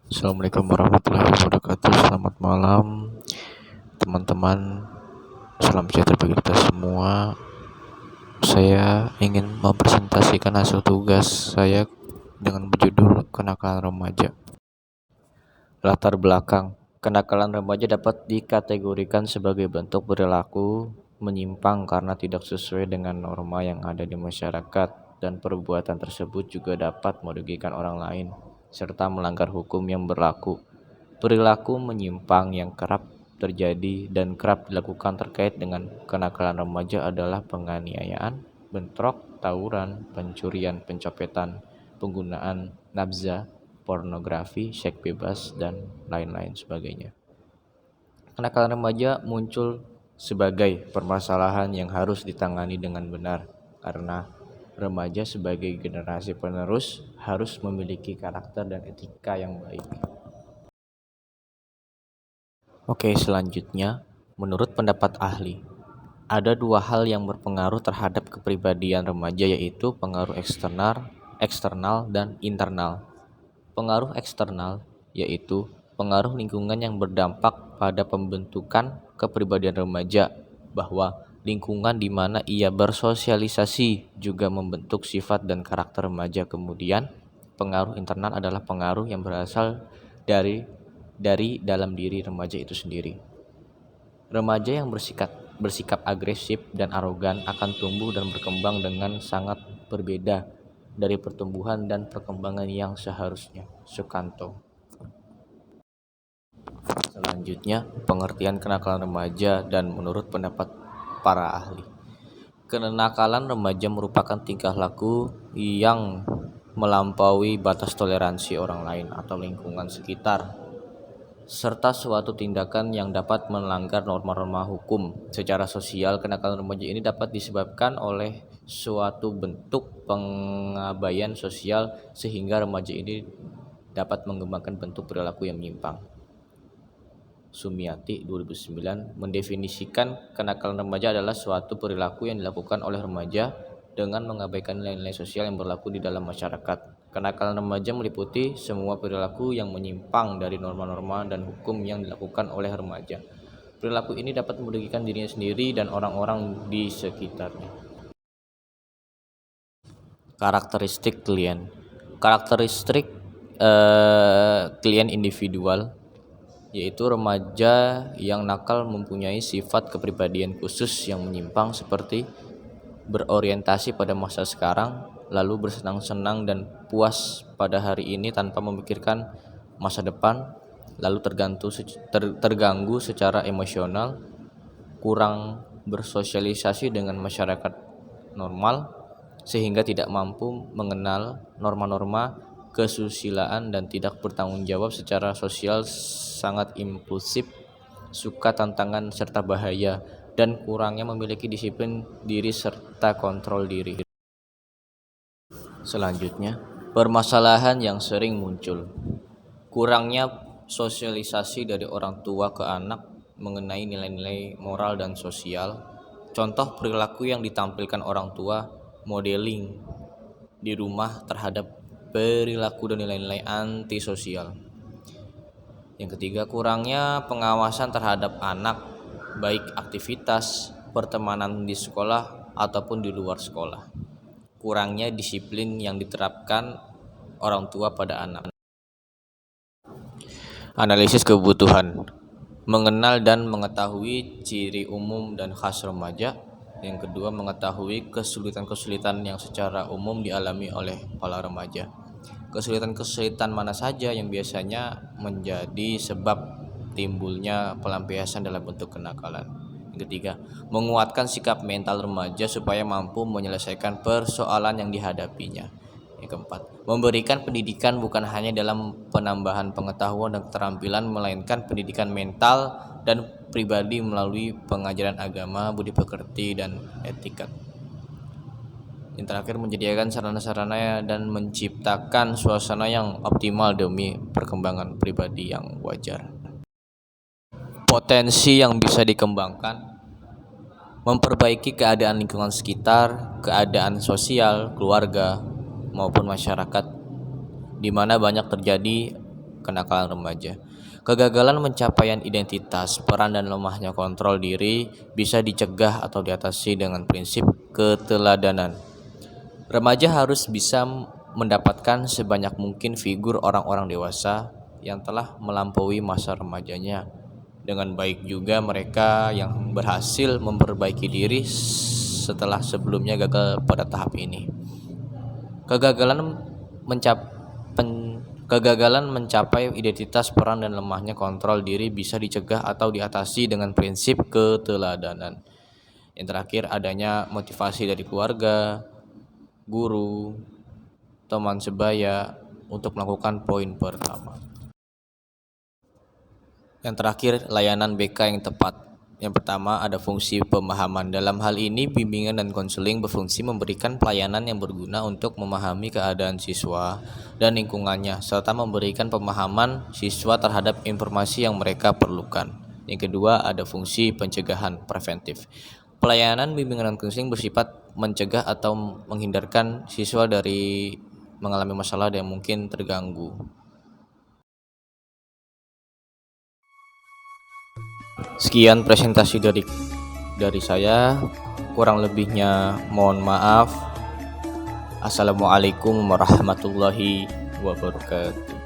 Assalamualaikum warahmatullahi wabarakatuh. Selamat malam teman-teman. Salam sejahtera bagi kita semua. Saya ingin mempresentasikan hasil tugas saya dengan berjudul Kenakalan Remaja. Latar belakang. Kenakalan remaja dapat dikategorikan sebagai bentuk perilaku menyimpang karena tidak sesuai dengan norma yang ada di masyarakat, dan perbuatan tersebut juga dapat merugikan orang lain serta melanggar hukum yang berlaku. Perilaku menyimpang yang kerap terjadi dan kerap dilakukan terkait dengan kenakalan remaja adalah penganiayaan, bentrok, tawuran, pencurian, pencopetan, penggunaan nafza, pornografi, seks bebas, dan lain-lain sebagainya. Kenakalan remaja muncul sebagai permasalahan yang harus ditangani dengan benar karena remaja sebagai generasi penerus harus memiliki karakter dan etika yang baik. Oke, selanjutnya, menurut pendapat ahli, ada dua hal yang berpengaruh terhadap kepribadian remaja, yaitu pengaruh eksternal dan internal. Pengaruh eksternal yaitu pengaruh lingkungan yang berdampak pada pembentukan kepribadian remaja, bahwa lingkungan di mana ia bersosialisasi juga membentuk sifat dan karakter remaja. Kemudian, pengaruh internal adalah pengaruh yang berasal dari dalam diri remaja itu sendiri. Remaja yang bersikap agresif dan arogan akan tumbuh dan berkembang dengan sangat berbeda dari pertumbuhan dan perkembangan yang seharusnya. Sukanto. Selanjutnya, pengertian kenakalan remaja dan menurut pendapat para ahli. Kenakalan remaja merupakan tingkah laku yang melampaui batas toleransi orang lain atau lingkungan sekitar, serta suatu tindakan yang dapat melanggar norma-norma hukum. Secara sosial, kenakalan remaja ini dapat disebabkan oleh suatu bentuk pengabaian sosial sehingga remaja ini dapat mengembangkan bentuk perilaku yang menyimpang. Sumiati 2009 mendefinisikan kenakalan remaja adalah suatu perilaku yang dilakukan oleh remaja dengan mengabaikan nilai-nilai sosial yang berlaku di dalam masyarakat. Kenakalan remaja meliputi semua perilaku yang menyimpang dari norma-norma dan hukum yang dilakukan oleh remaja. Perilaku ini dapat merugikan dirinya sendiri dan orang-orang di sekitarnya. Karakteristik klien. Karakteristik klien individual yaitu remaja yang nakal mempunyai sifat kepribadian khusus yang menyimpang, seperti berorientasi pada masa sekarang, lalu bersenang-senang dan puas pada hari ini tanpa memikirkan masa depan, lalu terganggu secara emosional, kurang bersosialisasi dengan masyarakat normal, sehingga tidak mampu mengenal norma-norma kesusilaan dan tidak bertanggung jawab secara sosial, sangat impulsif, suka tantangan serta bahaya, dan kurangnya memiliki disiplin diri serta kontrol diri. Selanjutnya, permasalahan yang sering muncul. Kurangnya sosialisasi dari orang tua ke anak mengenai nilai-nilai moral dan sosial. Contoh perilaku yang ditampilkan orang tua, modeling di rumah terhadap perilaku dan nilai-nilai antisosial. Yang ketiga, kurangnya pengawasan terhadap anak, baik aktivitas pertemanan di sekolah ataupun di luar sekolah. Kurangnya disiplin yang diterapkan orang tua pada anak. Analisis kebutuhan. Mengenal dan mengetahui ciri umum dan khas remaja. Yang kedua, mengetahui kesulitan-kesulitan yang secara umum dialami oleh para remaja. Kesulitan-kesulitan mana saja yang biasanya menjadi sebab timbulnya pelampiasan dalam bentuk kenakalan. Yang ketiga, menguatkan sikap mental remaja supaya mampu menyelesaikan persoalan yang dihadapinya. Yang keempat, memberikan pendidikan bukan hanya dalam penambahan pengetahuan dan keterampilan, melainkan pendidikan mental dan pribadi melalui pengajaran agama, budi pekerti, dan etika. Yang terakhir, menyediakan sarana-sarana dan menciptakan suasana yang optimal demi perkembangan pribadi yang wajar. Potensi yang bisa dikembangkan: memperbaiki keadaan lingkungan sekitar, keadaan sosial, keluarga, maupun masyarakat, di mana banyak terjadi kenakalan remaja. Kegagalan pencapaian identitas, peran dan lemahnya kontrol diri bisa dicegah atau diatasi dengan prinsip keteladanan. Remaja harus bisa mendapatkan sebanyak mungkin figur orang-orang dewasa yang telah melampaui masa remajanya dengan baik, juga mereka yang berhasil memperbaiki diri setelah sebelumnya gagal pada tahap ini. Kegagalan mencap Kegagalan mencapai identitas, peran dan lemahnya kontrol diri bisa dicegah atau diatasi dengan prinsip keteladanan. Yang terakhir, adanya motivasi dari keluarga, guru, teman sebaya untuk melakukan poin pertama. Yang terakhir, layanan BK yang tepat. Yang pertama, ada fungsi pemahaman. Dalam hal ini, bimbingan dan konseling berfungsi memberikan pelayanan yang berguna untuk memahami keadaan siswa dan lingkungannya, serta memberikan pemahaman siswa terhadap informasi yang mereka perlukan. Yang kedua, ada fungsi pencegahan preventif. Pelayanan bimbingan dan konseling bersifat mencegah atau menghindarkan siswa dari mengalami masalah yang mungkin terganggu. Sekian presentasi dari saya, kurang lebihnya mohon maaf. Assalamualaikum warahmatullahi wabarakatuh.